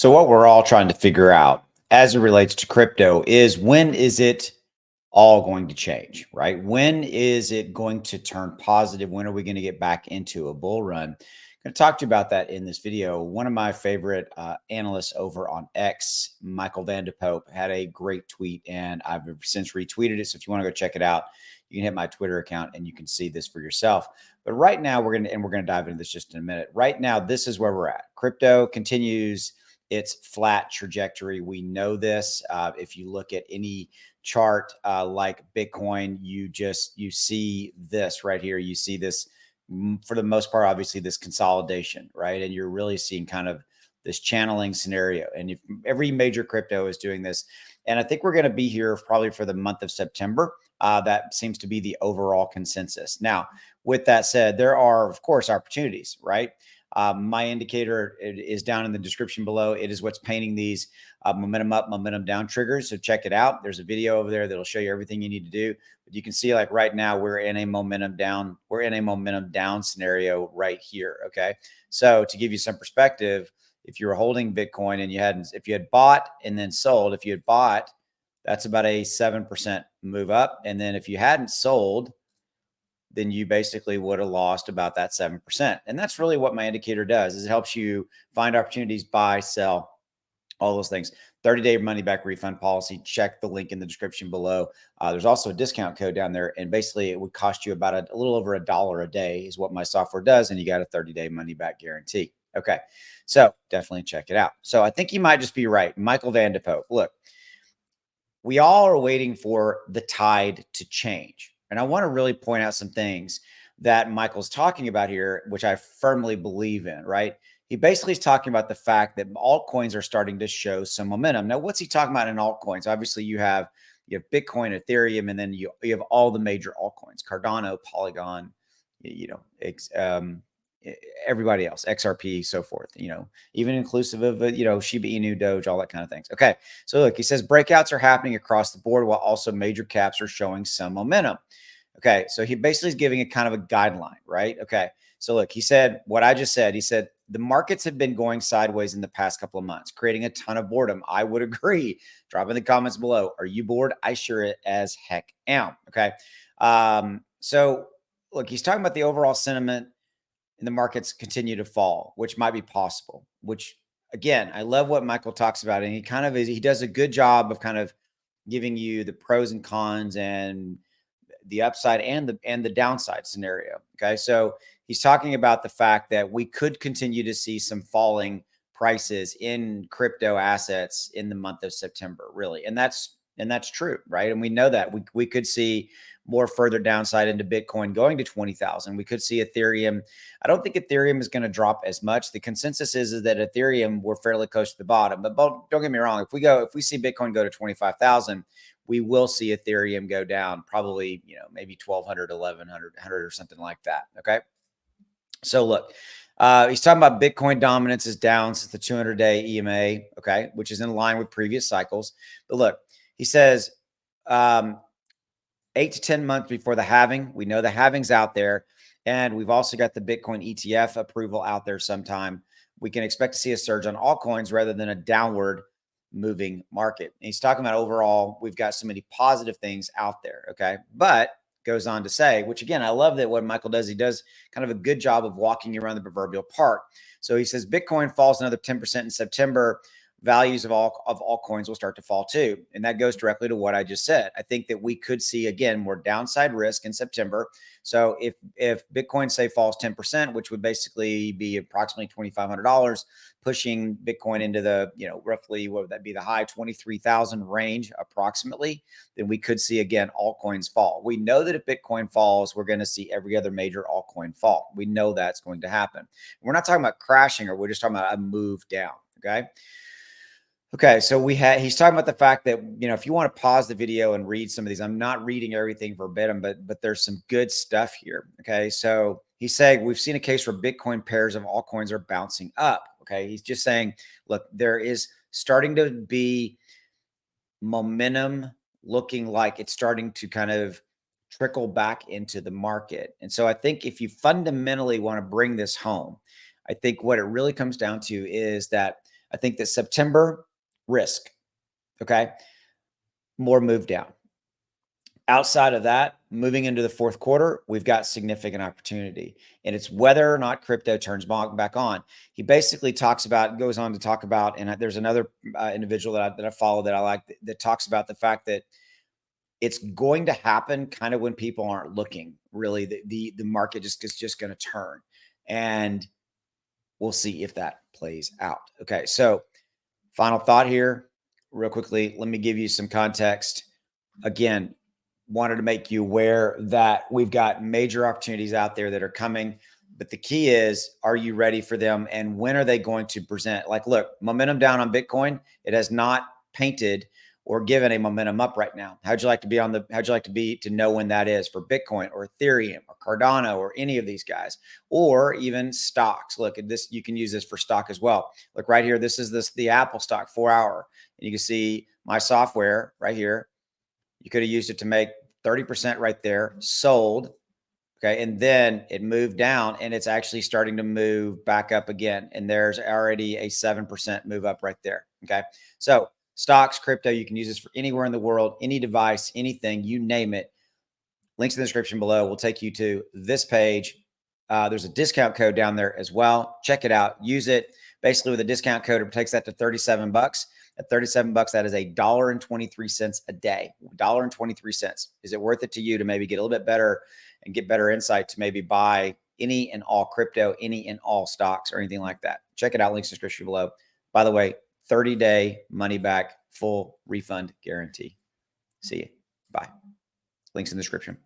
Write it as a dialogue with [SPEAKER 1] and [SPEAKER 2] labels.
[SPEAKER 1] So what we're all trying to figure out as it relates to crypto is when is it all going to change, right? When is it going to turn positive? When are we going to get back into a bull run? I'm going to talk to you about that in this video. One of my favorite analysts over on X, Michael Vanderpope, had a great tweet, and I've since retweeted it. So if you want to go check it out, you can hit my Twitter account and you can see this for yourself. But right now, we're gonna dive into this just in a minute. Right now, this is where we're at. Crypto continues its flat trajectory. We know this. If you look at any chart like Bitcoin, you see this right here. You see this for the most part, obviously this consolidation, right? And you're really seeing kind of this channeling scenario. And if every major crypto is doing this, and I think we're going to be here probably for the month of September. That seems to be the overall consensus. Now, with that said, there are of course opportunities, right? My indicator is down in the description below. It is what's painting these momentum up, momentum down triggers. So check it out. There's a video over there that'll show you everything you need to do. But you can see like right now we're in a momentum down. We're in a momentum down scenario right here. Okay. So to give you some perspective, if you were holding Bitcoin and if you had bought and then sold, if you had bought, that's about a 7% move up. And then if you hadn't sold, then you basically would have lost about that 7%. And that's really what my indicator does, is it helps you find opportunities, buy, sell, all those things. 30-day money back refund policy. Check the link in the description below. There's also a discount code down there. And basically it would cost you about a little over $1 a day is what my software does. And you got a 30-day money back guarantee. Okay. So definitely check it out. So I think you might just be right. Michael Vanderpope, look, we all are waiting for the tide to change. And I want to really point out some things that Michael's talking about here, which I firmly believe in, right? He basically is talking about the fact that altcoins are starting to show some momentum. Now, what's he talking about in altcoins? Obviously, you have Bitcoin, Ethereum, and then you have all the major altcoins: Cardano, Polygon, everybody else, XRP, so forth, even inclusive of, Shiba Inu, Doge, all that kind of things. Okay. So look, he says breakouts are happening across the board while also major caps are showing some momentum. Okay. So he basically is giving a kind of a guideline, right? Okay. So look, he said what I just said. He said the markets have been going sideways in the past couple of months, creating a ton of boredom. I would agree. Drop in the comments below. Are you bored? I sure as heck am. Okay. So look, he's talking about the overall sentiment and the markets continue to fall, which might be possible, which again, I love what Michael talks about. And he does a good job of kind of giving you the pros and cons and the upside and the downside scenario. Okay. So he's talking about the fact that we could continue to see some falling prices in crypto assets in the month of September, really. And that's true, right? And we know that we could see more further downside into Bitcoin going to 20,000. We could see Ethereum. I don't think Ethereum is going to drop as much. The consensus is that Ethereum, we're fairly close to the bottom. But don't get me wrong. If we see Bitcoin go to 25,000, we will see Ethereum go down probably, maybe 1,200, 1,100 or something like that. Okay. So look, he's talking about Bitcoin dominance is down since the 200-day EMA. Okay. Which is in line with previous cycles. But look, he says, 8 to 10 months before the halving. We know the halving's out there. And we've also got the Bitcoin ETF approval out there sometime. We can expect to see a surge on altcoins rather than a downward moving market. And he's talking about overall, we've got so many positive things out there. Okay. But goes on to say, which again, I love that what Michael does, he does kind of a good job of walking you around the proverbial park. So he says Bitcoin falls another 10% in September. Values of all coins will start to fall too. And that goes directly to what I just said. I think that we could see, again, more downside risk in September. So if Bitcoin, say, falls 10%, which would basically be approximately $2,500, pushing Bitcoin into the, roughly, what would that be, the high 23,000 range approximately, then we could see, again, altcoins fall. We know that if Bitcoin falls, we're going to see every other major altcoin fall. We know that's going to happen. We're not talking about crashing, or we're just talking about a move down. Okay. Okay, so he's talking about the fact that, if you want to pause the video and read some of these, I'm not reading everything verbatim, but there's some good stuff here. Okay, so he's saying we've seen a case where Bitcoin pairs of altcoins are bouncing up. Okay, he's just saying, look, there is starting to be momentum looking like it's starting to kind of trickle back into the market. And so I think if you fundamentally want to bring this home, I think what it really comes down to is that I think that September, risk. Okay. More move down. Outside of that, moving into the fourth quarter, we've got significant opportunity. And it's whether or not crypto turns back on. He basically goes on to talk about, and there's another individual that I follow that I like that talks about the fact that it's going to happen kind of when people aren't looking. Really, the market is just going to turn, and we'll see if that plays out. Okay, so final thought here, real quickly. Let me give you some context. Again, wanted to make you aware that we've got major opportunities out there that are coming. But the key is, are you ready for them? And when are they going to present? Like, look, momentum down on Bitcoin. It has not painted or given a momentum up right now. How'd you like to be to know when that is for Bitcoin or Ethereum or Cardano or any of these guys, or even stocks? Look at this. You can use this for stock as well. Look right here. This is the Apple stock 4-hour. And you can see my software right here. You could have used it to make 30% right there, sold. Okay. And then it moved down and it's actually starting to move back up again. And there's already a 7% move up right there. Okay. So stocks, crypto, you can use this for anywhere in the world, any device, anything, you name it. Links in the description below will take you to this page. There's a discount code down there as well. Check it out. Use it. Basically, with a discount code, it takes that to 37 bucks. At 37 bucks, that is $1.23 a day. $1.23. Is it worth it to you to maybe get a little bit better and get better insight to maybe buy any and all crypto, any and all stocks, or anything like that? Check it out. Links in the description below. By the way, 30-day money back, full refund guarantee. See you. Bye. Links in the description.